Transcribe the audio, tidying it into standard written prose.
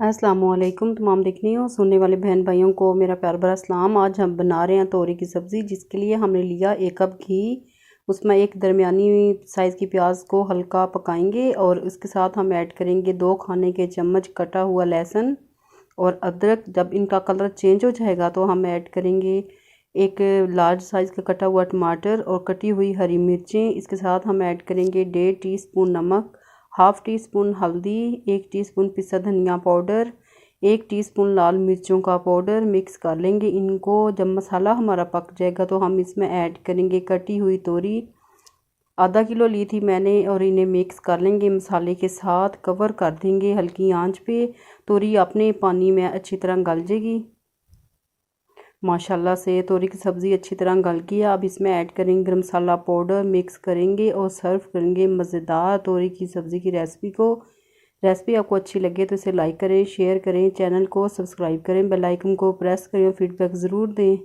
अस्सलामुअलैकुम। तमाम देखने और सुनने वाले बहन भाइयों को मेरा प्यार भरा सलाम। आज हम बना रहे हैं तोरी की सब्ज़ी, जिसके लिए हमने लिया 1 कप घी। उसमें एक दरमियानी साइज़ की प्याज को हल्का पकाएंगे और उसके साथ हम ऐड करेंगे 2 खाने के चम्मच कटा हुआ लहसुन और अदरक। जब इनका कलर चेंज हो जाएगा तो हम ऐड करेंगे एक लार्ज साइज़ का कटा हुआ टमाटर और कटी हुई हरी मिर्चें। इसके साथ हम ऐड करेंगे 1.5 टीस्पून नमक, हाफ़ टी स्पून हल्दी, 1 टीस्पून पिसा धनिया पाउडर, 1 टीस्पून लाल मिर्चों का पाउडर। मिक्स कर लेंगे इनको। जब मसाला हमारा पक जाएगा तो हम इसमें ऐड करेंगे कटी हुई तोरी। आधा किलो ली थी मैंने और इन्हें मिक्स कर लेंगे मसाले के साथ। कवर कर देंगे हल्की आंच पे। तोरी अपने पानी में अच्छी तरह गल जाएगी। माशाल्लाह से तोरी की सब्ज़ी अच्छी तरह गल गई है। अब इसमें ऐड करेंगे गरम मसाला पाउडर, मिक्स करेंगे और सर्व करेंगे मज़ेदार तोरी की सब्ज़ी की रेसिपी को। रेसिपी आपको अच्छी लगे तो इसे लाइक करें, शेयर करें, चैनल को सब्सक्राइब करें, बेल आइकन को प्रेस करें और फीडबैक ज़रूर दें।